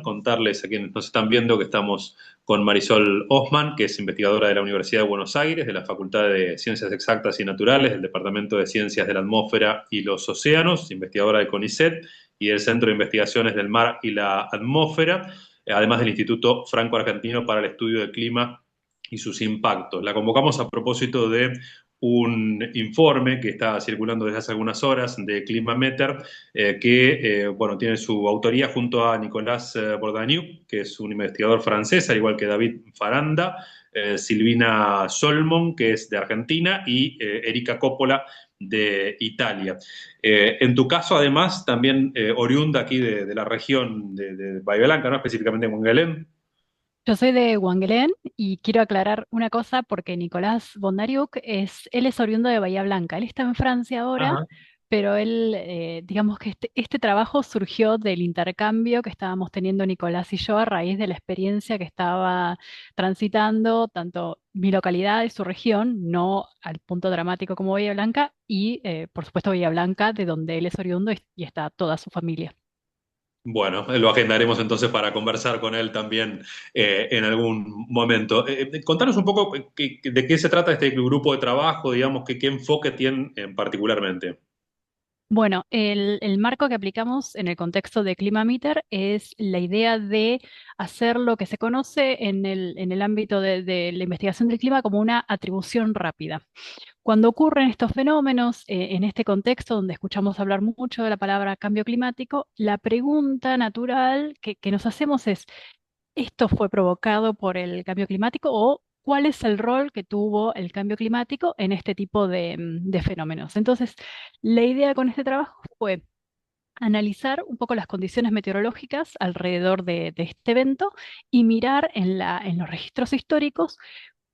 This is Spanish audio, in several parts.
contarles a quienes nos están viendo que estamos con Marisol Osman, que es investigadora de la Universidad de Buenos Aires, de la Facultad de Ciencias Exactas y Naturales, del Departamento de Ciencias de la Atmósfera y los Océanos, investigadora de CONICET y del Centro de Investigaciones del Mar y la Atmósfera, además del Instituto Franco-Argentino para el Estudio del Clima y sus impactos. La convocamos a propósito de un informe que está circulando desde hace algunas horas de Climameter, que bueno, tiene su autoría junto a Nicolas Bourdagnou, que es un investigador francés, al igual que David Faranda, Silvina Solmon, que es de Argentina, y Erika Coppola, de Italia. En tu caso, además, también oriunda aquí de la región de Bahía Blanca, ¿no? Específicamente en Huanguelén. Yo soy de Wangelén y quiero aclarar una cosa porque Nicolás Bondariuk él es oriundo de Bahía Blanca. Él está en Francia ahora, Ajá. pero digamos que este trabajo surgió del intercambio que estábamos teniendo Nicolás y yo a raíz de la experiencia que estaba transitando tanto mi localidad y su región, no al punto dramático como Bahía Blanca, y por supuesto Bahía Blanca, de donde él es oriundo y está toda su familia. Bueno, lo agendaremos entonces para conversar con él también en algún momento. Contanos un poco de qué se trata este grupo de trabajo, digamos, qué enfoque tienen particularmente. Bueno, el marco que aplicamos en el contexto de ClimaMeter es la idea de hacer lo que se conoce en el ámbito de la investigación del clima como una atribución rápida. Cuando ocurren estos fenómenos, en este contexto donde escuchamos hablar mucho de la palabra cambio climático, la pregunta natural que nos hacemos es, ¿esto fue provocado por el cambio climático o cuál es el rol que tuvo el cambio climático en este tipo de fenómenos? Entonces, la idea con este trabajo fue analizar un poco las condiciones meteorológicas alrededor de este evento y mirar en los registros históricos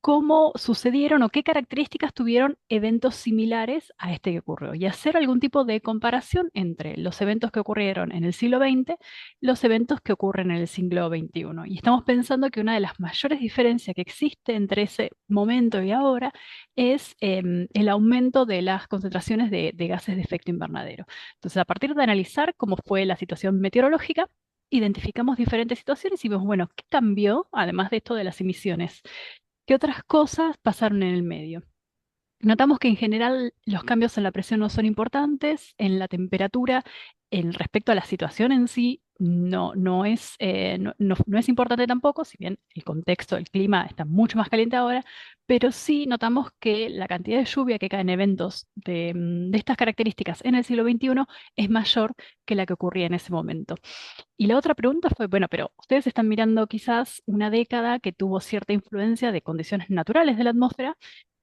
cómo sucedieron o qué características tuvieron eventos similares a este que ocurrió y hacer algún tipo de comparación entre los eventos que ocurrieron en el siglo XX, los eventos que ocurren en el siglo XXI. Y estamos pensando que una de las mayores diferencias que existe entre ese momento y ahora es el aumento de las concentraciones de gases de efecto invernadero. Entonces, a partir de analizar cómo fue la situación meteorológica, identificamos diferentes situaciones y vemos, bueno, ¿qué cambió además de esto de las emisiones? ¿Qué otras cosas pasaron en el medio? Notamos que en general los cambios en la presión no son importantes, en la temperatura, en respecto a la situación en sí, no es importante tampoco, si bien el contexto, el clima está mucho más caliente ahora, pero sí notamos que la cantidad de lluvia que cae en eventos de estas características en el siglo XXI es mayor que la que ocurría en ese momento. Y la otra pregunta fue, bueno, pero ustedes están mirando quizás una década que tuvo cierta influencia de condiciones naturales de la atmósfera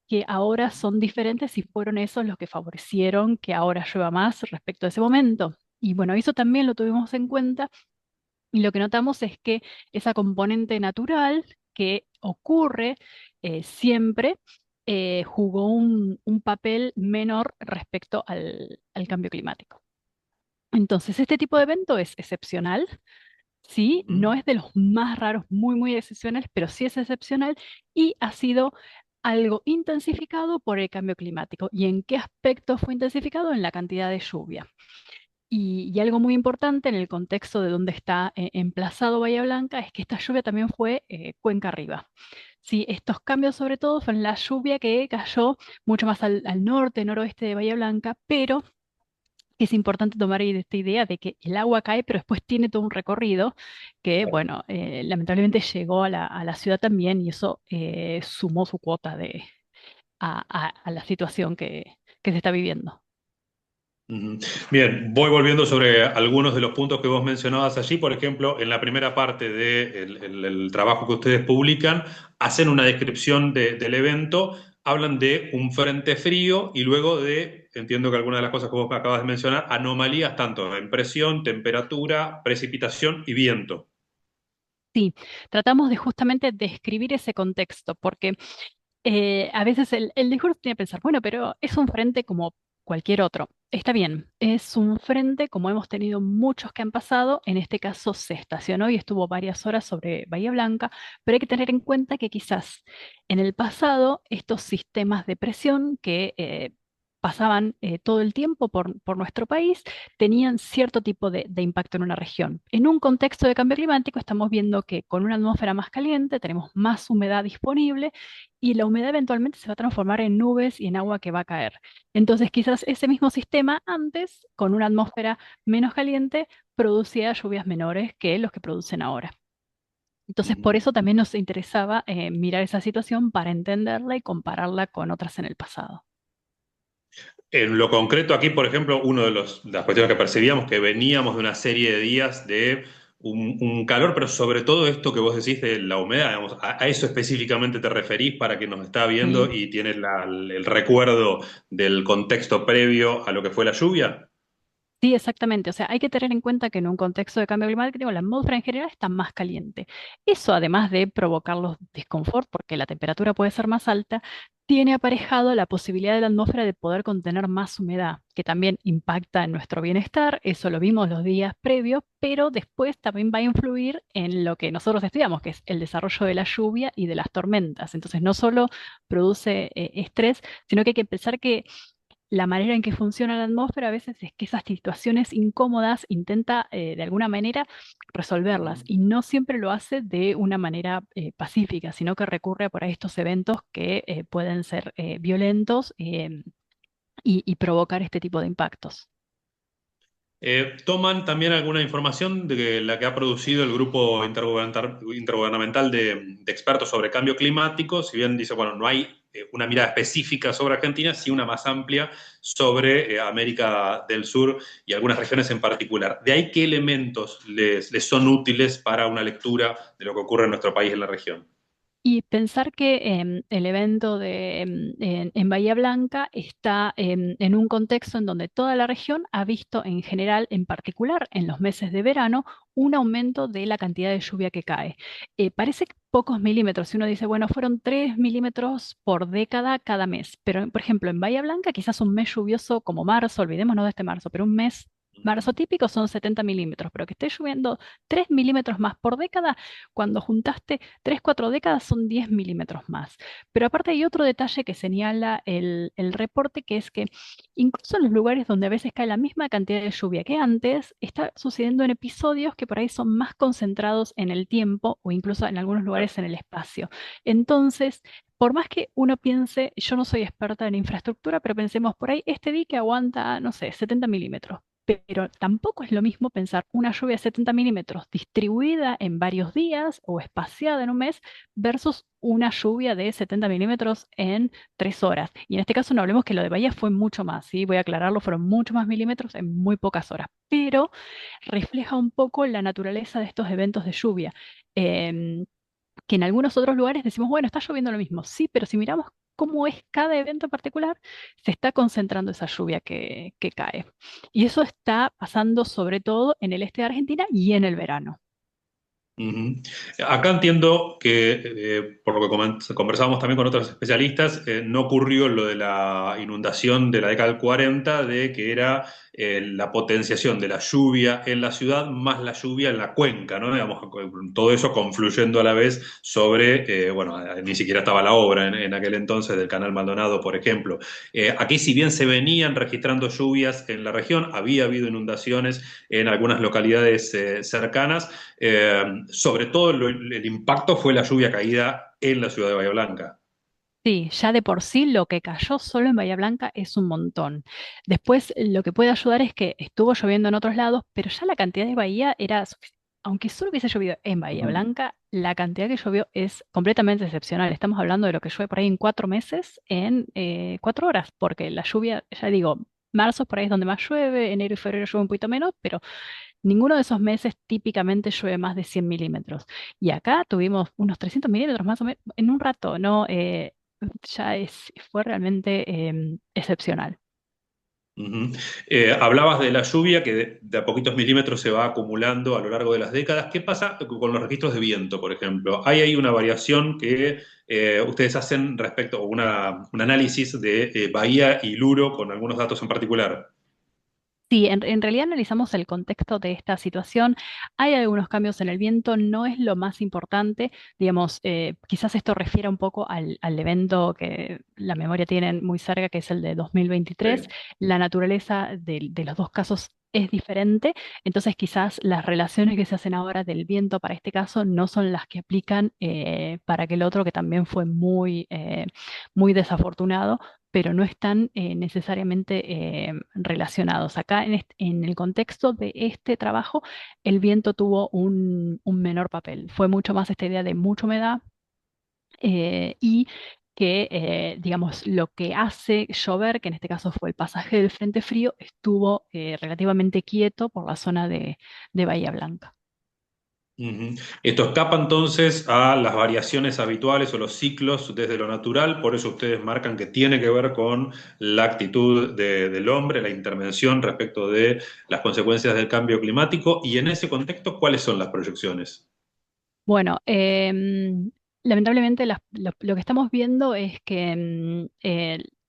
que ahora son diferentes y fueron esos los que favorecieron que ahora llueva más respecto a ese momento. Y bueno, eso también lo tuvimos en cuenta y lo que notamos es que esa componente natural que ocurre siempre jugó un papel menor respecto al cambio climático. Entonces, este tipo de evento es excepcional. Sí, no Ujú. es de los más raros, muy excepcionales, pero sí es excepcional y ha sido algo intensificado por el cambio climático. ¿Y en qué aspecto fue intensificado? En la cantidad de lluvia. Y algo muy importante en el contexto de donde está emplazado Bahía Blanca es que esta lluvia también fue cuenca arriba. Sí, estos cambios sobre todo fueron la lluvia que cayó mucho más al norte, noroeste de Bahía Blanca, pero es importante tomar esta idea de que el agua cae, pero después tiene todo un recorrido que, bueno, lamentablemente llegó a la ciudad también y eso sumó su cuota a la situación que se está viviendo. Ujú. Bien, voy volviendo sobre algunos de los puntos que vos mencionabas allí. Por ejemplo, en la primera parte del trabajo que ustedes publican, hacen una descripción del evento, hablan de un frente frío y luego de, entiendo que algunas de las cosas que vos acabas de mencionar, anomalías tanto en presión, temperatura, precipitación y viento. Sí, tratamos de justamente describir ese contexto, porque a veces el discurso tiene que pensar, bueno, pero es un frente como cualquier otro. Está bien, es un frente como hemos tenido muchos que han pasado, en este caso se estacionó y estuvo varias horas sobre Bahía Blanca, pero hay que tener en cuenta que quizás en el pasado estos sistemas de presión que pasaban todo el tiempo por nuestro país, tenían cierto tipo de impacto en una región. En un contexto de cambio climático estamos viendo que con una atmósfera más caliente tenemos más humedad disponible y la humedad eventualmente se va a transformar en nubes y en agua que va a caer. Entonces quizás ese mismo sistema antes, con una atmósfera menos caliente, producía lluvias menores que los que producen ahora. Entonces, por Ujú. eso también nos interesaba mirar esa situación para entenderla y compararla con otras en el pasado. En lo concreto, aquí, por ejemplo, una de las cuestiones que percibíamos, que veníamos de una serie de días de un calor, pero sobre todo esto que vos decís de la humedad, digamos, a eso específicamente te referís para quien nos está viendo Sí. y tiene el recuerdo del contexto previo a lo que fue la lluvia. Sí, exactamente. O sea, hay que tener en cuenta que en un contexto de cambio climático la atmósfera en general está más caliente. Eso, además de provocar los desconfort, porque la temperatura puede ser más alta, tiene aparejado la posibilidad de la atmósfera de poder contener más humedad, que también impacta en nuestro bienestar. Eso lo vimos los días previos, pero después también va a influir en lo que nosotros estudiamos, que es el desarrollo de la lluvia y de las tormentas. Entonces, no solo produce estrés, sino que hay que pensar que la manera en que funciona la atmósfera a veces es que esas situaciones incómodas intenta de alguna manera resolverlas y no siempre lo hace de una manera pacífica, sino que recurre a por ahí estos eventos que pueden ser violentos y provocar este tipo de impactos. Toman también alguna información la que ha producido el grupo intergubernamental de expertos sobre cambio climático, si bien dice, bueno, no hay una mirada específica sobre Argentina, sí una más amplia sobre América del Sur y algunas regiones en particular. ¿De ahí qué elementos les son útiles para una lectura de lo que ocurre en nuestro país en la región? Y pensar que el evento en Bahía Blanca está en un contexto en donde toda la región ha visto en general, en particular en los meses de verano, un aumento de la cantidad de lluvia que cae. Parece que pocos milímetros, si uno dice, bueno, fueron 3 milímetros por década cada mes, pero por ejemplo en Bahía Blanca quizás un mes lluvioso como marzo, olvidémonos de este marzo, pero un mes... Marzo típico son 70 milímetros, pero que esté lloviendo 3 milímetros más por década, cuando juntaste 3, 4 décadas son 10 milímetros más. Pero aparte hay otro detalle que señala el reporte, que es que incluso en los lugares donde a veces cae la misma cantidad de lluvia que antes, está sucediendo en episodios que por ahí son más concentrados en el tiempo o incluso en algunos lugares en el espacio. Entonces, por más que uno piense, yo no soy experta en infraestructura, pero pensemos por ahí, este dique aguanta, no sé, 70 milímetros. Pero tampoco es lo mismo pensar una lluvia de 70 milímetros distribuida en varios días o espaciada en un mes versus una lluvia de 70 milímetros en 3 horas. Y en este caso no hablemos que lo de Bahía fue mucho más, ¿sí? Voy a aclararlo, fueron mucho más milímetros en muy pocas horas, pero refleja un poco la naturaleza de estos eventos de lluvia. Em, que en algunos otros lugares decimos, bueno, está lloviendo lo mismo. Sí, pero si miramos cómo es cada evento en particular, se está concentrando esa lluvia que cae. Y eso está pasando sobre todo en el este de Argentina y en el verano. Ujú. Acá entiendo que, por lo que conversábamos también con otros especialistas, no ocurrió lo de la inundación de la década del 40, de que era la potenciación de la lluvia en la ciudad más la lluvia en la cuenca, ¿no? Digamos, todo eso confluyendo a la vez sobre, bueno, ni siquiera estaba la obra en aquel entonces del Canal Maldonado, por ejemplo. Aquí, si bien se venían registrando lluvias en la región, había habido inundaciones en algunas localidades cercanas. Sobre todo el impacto fue la lluvia caída en la ciudad de Bahía Blanca. Sí, ya de por sí lo que cayó solo en Bahía Blanca es un montón. Después lo que puede ayudar es que estuvo lloviendo en otros lados, pero ya la cantidad de Bahía era suficiente. Aunque solo hubiese llovido en Bahía Ujú. Blanca, la cantidad que llovió es completamente excepcional. Estamos hablando de lo que llueve por ahí en 4 meses, en 4 horas, porque la lluvia, ya digo, marzo por ahí es donde más llueve, enero y febrero llueve un poquito menos, pero ninguno de esos meses típicamente llueve más de 100 milímetros. Y acá tuvimos unos 300 milímetros más o menos en un rato, ¿no? Fue realmente excepcional. Ujú. Hablabas de la lluvia que de a poquitos milímetros se va acumulando a lo largo de las décadas. ¿Qué pasa con los registros de viento, por ejemplo? ¿Hay ahí una variación que ustedes hacen respecto a un análisis de Bahía y Luro con algunos datos en particular? Sí, en realidad analizamos el contexto de esta situación. Hay algunos cambios en el viento, no es lo más importante. Digamos, quizás esto refiere un poco al evento que la memoria tiene muy cerca, que es el de 2023. Sí. La naturaleza de los dos casos es diferente, entonces quizás las relaciones que se hacen ahora del viento para este caso no son las que aplican para aquel otro que también fue muy desafortunado, pero no están necesariamente relacionados. Acá en el contexto de este trabajo, el viento tuvo un menor papel. Fue mucho más esta idea de mucha humedad y que, digamos, lo que hace llover, que en este caso fue el pasaje del frente frío, estuvo relativamente quieto por la zona de Bahía Blanca. Ujú. Esto escapa entonces a las variaciones habituales o los ciclos desde lo natural, por eso ustedes marcan que tiene que ver con la actitud del hombre, la intervención respecto de las consecuencias del cambio climático, y en ese contexto, ¿cuáles son las proyecciones? Bueno, lamentablemente lo que estamos viendo es que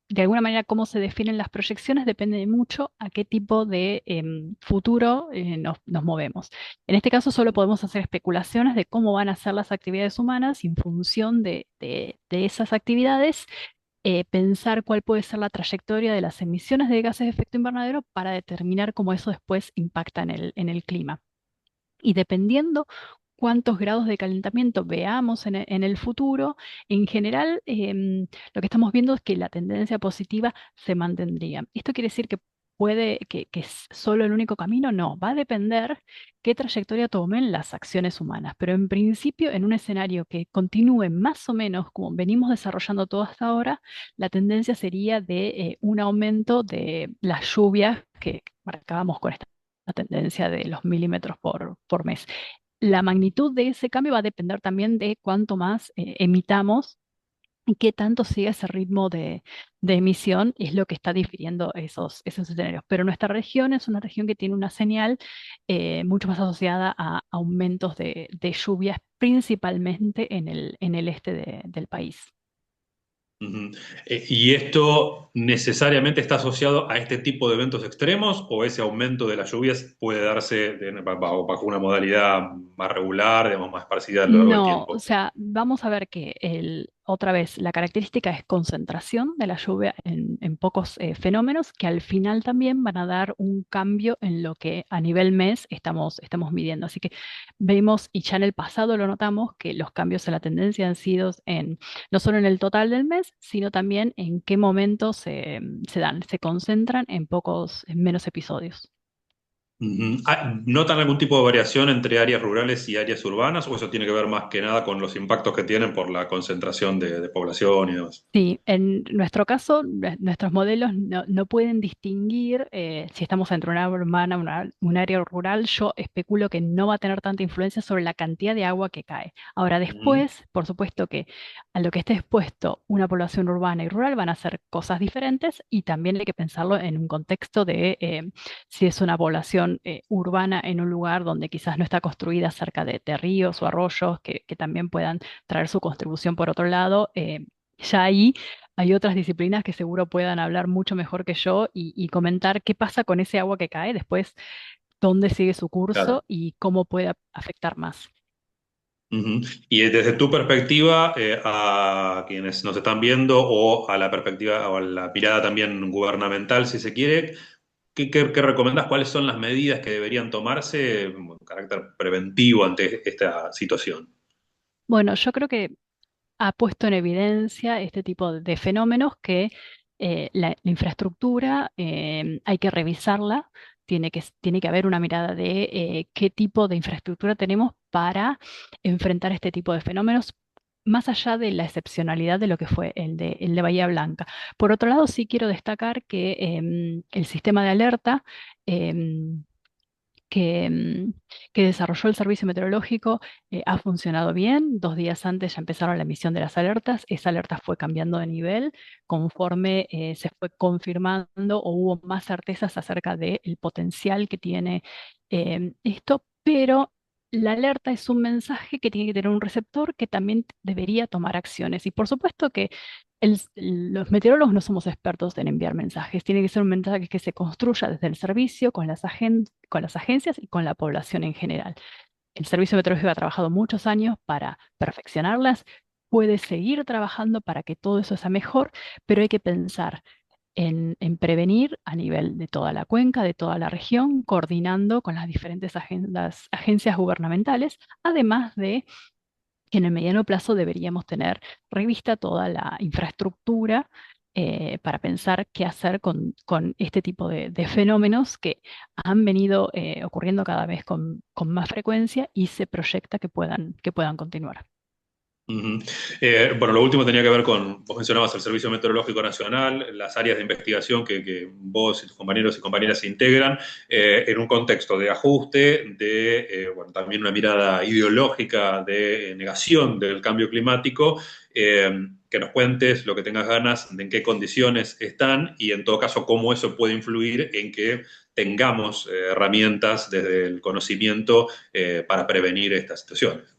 de alguna manera cómo se definen las proyecciones depende de mucho a qué tipo de futuro nos movemos. En este caso solo podemos hacer especulaciones de cómo van a ser las actividades humanas y en función de esas actividades pensar cuál puede ser la trayectoria de las emisiones de gases de efecto invernadero para determinar cómo eso después impacta en el clima. Y dependiendo cuántos grados de calentamiento veamos en el futuro, en general lo que estamos viendo es que la tendencia positiva se mantendría. ¿Esto quiere decir que que es solo el único camino? No, va a depender qué trayectoria tomen las acciones humanas. Pero en principio, en un escenario que continúe más o menos como venimos desarrollando todo hasta ahora, la tendencia sería de un aumento de las lluvias que marcábamos con esta la tendencia de los milímetros por mes. La magnitud de ese cambio va a depender también de cuánto más emitamos y qué tanto sigue ese ritmo de emisión, es lo que está difiriendo esos escenarios. Pero nuestra región es una región que tiene una señal mucho más asociada a aumentos de lluvias, principalmente en el este del país. Ujú. ¿Y esto necesariamente está asociado a este tipo de eventos extremos o ese aumento de las lluvias puede darse bajo una modalidad más regular, digamos, más esparcida a lo largo del No, o tiempo? sea, vamos a ver que otra vez la característica es concentración de la lluvia en pocos fenómenos que al final también van a dar un cambio en lo que a nivel mes estamos midiendo. Así que vemos, y ya en el pasado lo notamos, que los cambios en la tendencia han sido no solo en el total del mes, sino también en qué momento se dan, se concentran en menos episodios. Ujú. ¿Notan algún tipo de variación entre áreas rurales y áreas urbanas o eso tiene que ver más que nada con los impactos que tienen por la concentración de población y demás? Sí, en nuestro caso, nuestros modelos no pueden distinguir si estamos entre una área urbana, un área rural. Yo especulo que no va a tener tanta influencia sobre la cantidad de agua que cae. Ahora, Ujú. después, por supuesto que a lo que esté expuesto una población urbana y rural van a ser cosas diferentes y también hay que pensarlo en un contexto de si es una población urbana en un lugar donde quizás no está construida cerca de ríos o arroyos que también puedan traer su contribución por otro lado. Ya ahí hay otras disciplinas que seguro puedan hablar mucho mejor que yo y comentar qué pasa con ese agua que cae, después dónde sigue su curso Claro. y cómo puede afectar más. Ujú. Y desde tu perspectiva, a quienes nos están viendo o a la perspectiva o a la mirada también gubernamental, si se quiere, ¿qué recomendás? ¿Cuáles son las medidas que deberían tomarse con carácter preventivo ante esta situación? Bueno, yo creo que ha puesto en evidencia este tipo de fenómenos que la infraestructura hay que revisarla, tiene que haber una mirada de qué tipo de infraestructura tenemos para enfrentar este tipo de fenómenos, más allá de la excepcionalidad de lo que fue el de Bahía Blanca. Por otro lado, sí quiero destacar que el sistema de alerta em, que, que desarrolló el servicio meteorológico ha funcionado bien. 2 días antes ya empezaron la emisión de las alertas. Esa alerta fue cambiando de nivel conforme se fue confirmando o hubo más certezas acerca del potencial que tiene esto, pero la alerta es un mensaje que tiene que tener un receptor que también debería tomar acciones. Y por supuesto que los meteorólogos no somos expertos en enviar mensajes. Tiene que ser un mensaje que se construya desde el servicio, con las agencias y con la población en general. El servicio meteorológico ha trabajado muchos años para perfeccionarlas, puede seguir trabajando para que todo eso sea mejor, pero hay que pensar en prevenir a nivel de toda la cuenca, de toda la región, coordinando con las diferentes agencias gubernamentales, además de que en el mediano plazo deberíamos tener revista toda la infraestructura para pensar qué hacer con este tipo de fenómenos que han venido ocurriendo cada vez con más frecuencia y se proyecta que puedan continuar. Ujú. Bueno, lo último tenía que ver con, vos mencionabas el Servicio Meteorológico Nacional, las áreas de investigación que vos y tus compañeros y compañeras integran, en un contexto de ajuste, bueno, también una mirada ideológica de negación del cambio climático, que nos cuentes lo que tengas ganas de en qué condiciones están y en todo caso cómo eso puede influir en que tengamos herramientas desde el conocimiento para prevenir estas situaciones.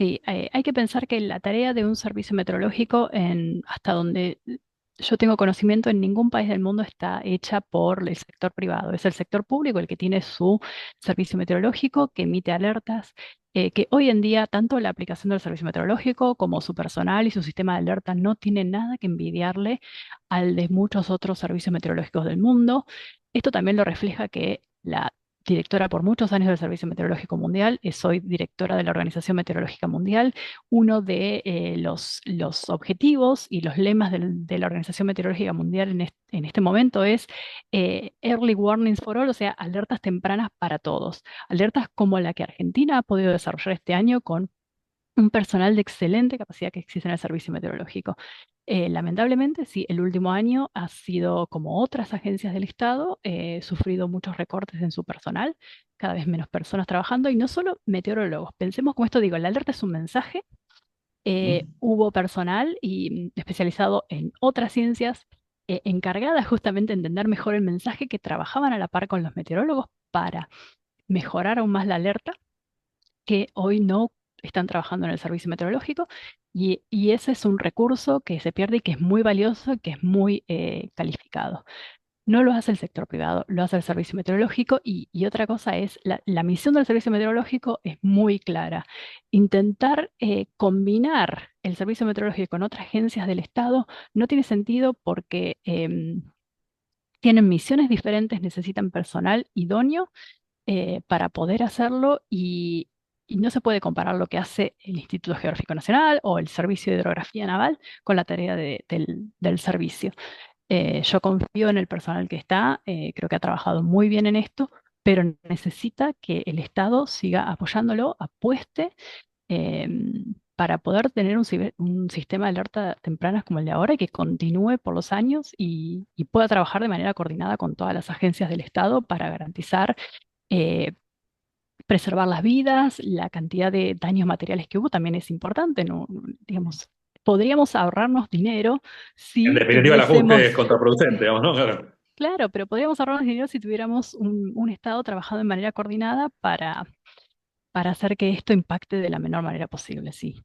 Sí, hay que pensar que la tarea de un servicio meteorológico, hasta donde yo tengo conocimiento, en ningún país del mundo está hecha por el sector privado. Es el sector público el que tiene su servicio meteorológico, que emite alertas, que hoy en día tanto la aplicación del servicio meteorológico como su personal y su sistema de alerta no tiene nada que envidiarle al de muchos otros servicios meteorológicos del mundo. Esto también lo refleja que la directora por muchos años del Servicio Meteorológico Mundial, soy directora de la Organización Meteorológica Mundial. Uno de los objetivos y los lemas de la Organización Meteorológica Mundial en este momento es Early Warnings for All, o sea, alertas tempranas para todos. Alertas como la que Argentina ha podido desarrollar este año con un personal de excelente capacidad que existe en el servicio meteorológico. Lamentablemente, sí, el último año ha sido, como otras agencias del Estado, sufrido muchos recortes en su personal, cada vez menos personas trabajando, y no solo meteorólogos. Pensemos, como esto digo, la alerta es un mensaje. Ujú. Hubo personal especializado en otras ciencias, encargada justamente de entender mejor el mensaje, que trabajaban a la par con los meteorólogos para mejorar aún más la alerta, que hoy no están trabajando en el servicio meteorológico, y ese es un recurso que se pierde y que es muy valioso y que es muy calificado. No lo hace el sector privado, lo hace el servicio meteorológico, y otra cosa es, la misión del servicio meteorológico es muy clara: intentar combinar el servicio meteorológico con otras agencias del Estado no tiene sentido, porque tienen misiones diferentes, necesitan personal idóneo para poder hacerlo, y no se puede comparar lo que hace el Instituto Geográfico Nacional o el Servicio de Hidrografía Naval con la tarea del servicio. Yo confío en el personal que está, creo que ha trabajado muy bien en esto, pero necesita que el Estado siga apoyándolo, apueste para poder tener un sistema de alerta tempranas como el de ahora, y que continúe por los años y pueda trabajar de manera coordinada con todas las agencias del Estado para garantizar eh, preservar las vidas. La cantidad de daños materiales que hubo también es importante, ¿no? Digamos, podríamos ahorrarnos dinero En si definitiva, el ajuste es tuviésemos, contraproducente, digamos, ¿no? Claro. claro, pero podríamos ahorrarnos dinero si tuviéramos un Estado trabajando de manera coordinada para hacer que esto impacte de la menor manera posible, sí.